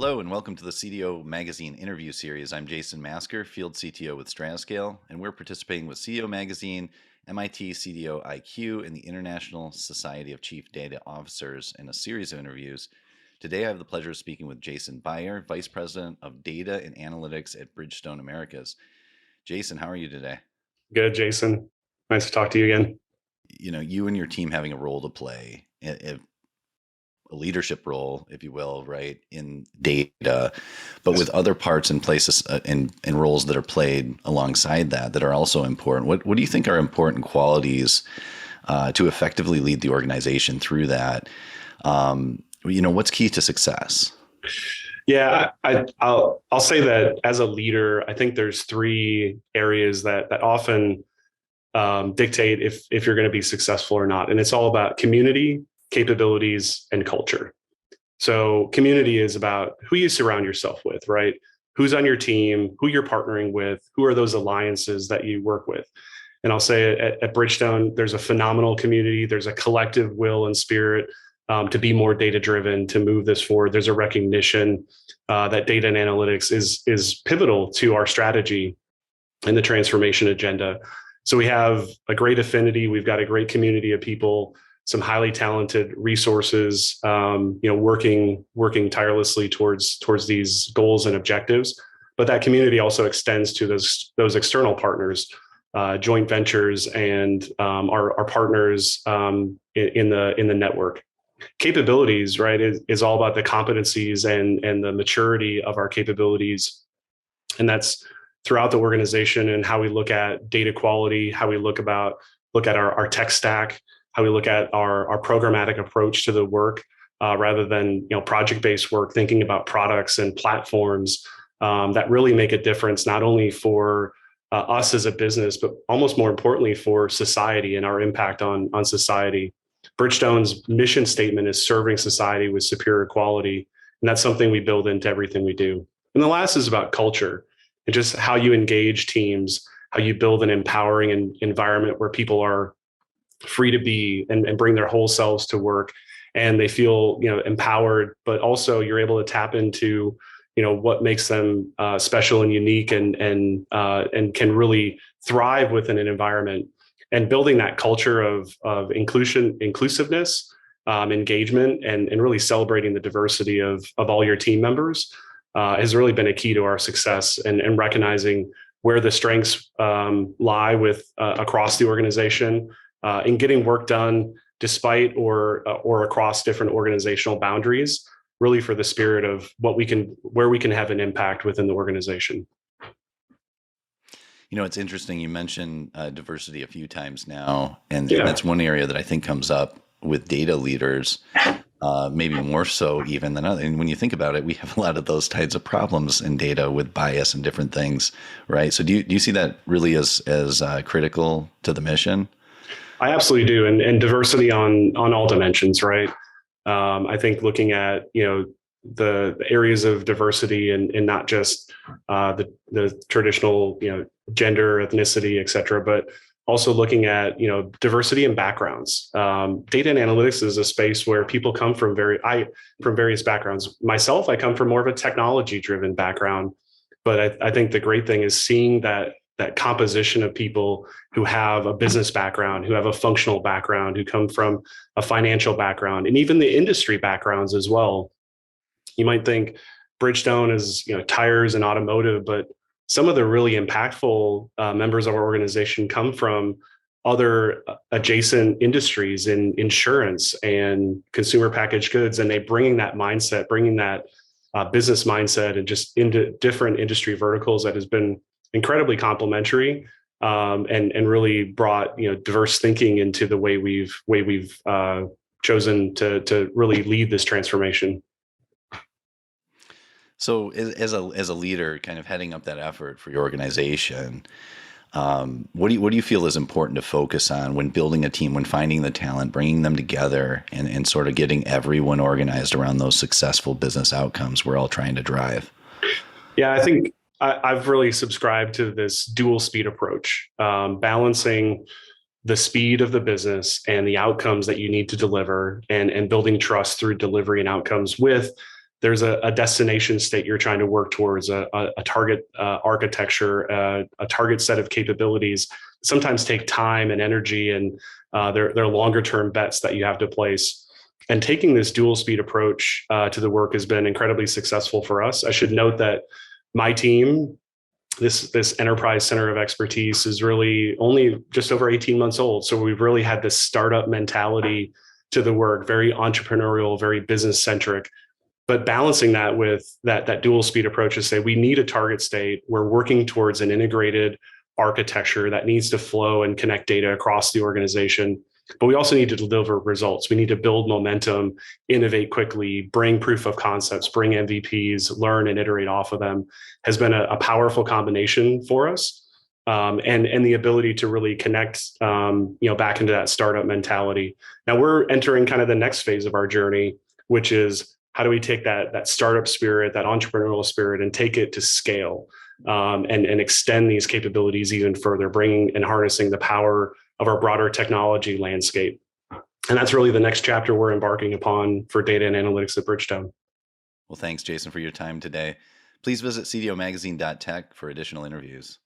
Hello and welcome to the CDO Magazine interview series. I'm Jason Masker, Field CTO with Stratascale, and we're participating with CDO Magazine, MIT CDO IQ, and the International Society of Chief Data Officers in a series of interviews. Today I have the pleasure of speaking with Jason Beyer, Vice President of Data and Analytics at Bridgestone Americas. Jason, how are you today? Good, Jason. Nice to talk to you again. You know, you and your team having a role to play, a leadership role, if you will, right, in data, but with other parts and places and roles that are played alongside that are also important. What do you think are important qualities to effectively lead the organization through that? What's key to success? Yeah, I'll say that as a leader, I think there's three areas that often dictate if you're going to be successful or not, and it's all about community, capabilities, and culture. So community is about who you surround yourself with, right? Who's on your team, who you're partnering with, who are those alliances that you work with. And I'll say at Bridgestone, there's a phenomenal community. There's a collective will and spirit to be more data driven, to move this forward. There's a recognition that data and analytics is pivotal to our strategy and the transformation agenda. So we have a great affinity. We've got a great community of people, some highly talented resources, working tirelessly towards these goals and objectives. But that community also extends to those external partners, joint ventures, and our partners in the network. Capabilities, right, is all about the competencies and the maturity of our capabilities, and that's throughout the organization and how we look at data quality, how we look at our tech stack, how we look at our programmatic approach to the work, rather than project-based work, thinking about products and platforms that really make a difference, not only for us as a business, but almost more importantly for society and our impact on society. Bridgestone's mission statement is serving society with superior quality, and that's something we build into everything we do. And the last is about culture and just how you engage teams, how you build an empowering environment where people are free to be and bring their whole selves to work, and they feel empowered, but also you're able to tap into what makes them special and unique and can really thrive within an environment. And building that culture of inclusiveness, engagement, and really celebrating the diversity of all your team members has really been a key to our success, and recognizing where the strengths lie with across the organization, in getting work done despite or across different organizational boundaries, really for the spirit of where we can have an impact within the organization. It's interesting. You mentioned diversity a few times now, and Yeah. that's one area that I think comes up with data leaders, maybe more so even than others. And when you think about it, we have a lot of those types of problems in data with bias and different things, right? So do you see that really as critical to the mission? I absolutely do, and diversity on all dimensions, right? I think looking at the areas of diversity and not just the traditional gender, ethnicity, et cetera, but also looking at diversity in backgrounds. Data and analytics is a space where people come from various backgrounds. Myself, I come from more of a technology driven background, but I think the great thing is seeing that composition of people who have a business background, who have a functional background, who come from a financial background, and even the industry backgrounds as well. You might think Bridgestone is tires and automotive, but some of the really impactful members of our organization come from other adjacent industries in insurance and consumer packaged goods, and they bringing that business mindset and just into different industry verticals that has been incredibly complementary, and really brought diverse thinking into the way we've chosen to really lead this transformation. So as a leader, kind of heading up that effort for your organization, what do you feel is important to focus on when building a team, when finding the talent, bringing them together, and sort of getting everyone organized around those successful business outcomes we're all trying to drive? Yeah, I think I've really subscribed to this dual speed approach, balancing the speed of the business and the outcomes that you need to deliver, and building trust through delivery and outcomes with there's a destination state you're trying to work towards, a target architecture, a target set of capabilities. Sometimes take time and energy, and they're longer term bets that you have to place. And taking this dual speed approach to the work has been incredibly successful for us. I should note that my team, this enterprise center of expertise, is really only just over 18 months old. So we've really had this startup mentality to the work, very entrepreneurial, very business centric, but balancing that with that dual speed approach to say we need a target state. We're working towards an integrated architecture that needs to flow and connect data across the organization. But we also need to deliver results. We need to build momentum, innovate quickly, bring proof of concepts, bring MVPs, learn and iterate off of them, has been a powerful combination for us. And the ability to really connect, back into that startup mentality. Now we're entering kind of the next phase of our journey, which is how do we take that startup spirit, that entrepreneurial spirit, and take it to scale, and extend these capabilities even further, bringing and harnessing the power of our broader technology landscape. And that's really the next chapter we're embarking upon for data and analytics at Bridgestone. Well, thanks, Jason, for your time today. Please visit cdomagazine.tech for additional interviews.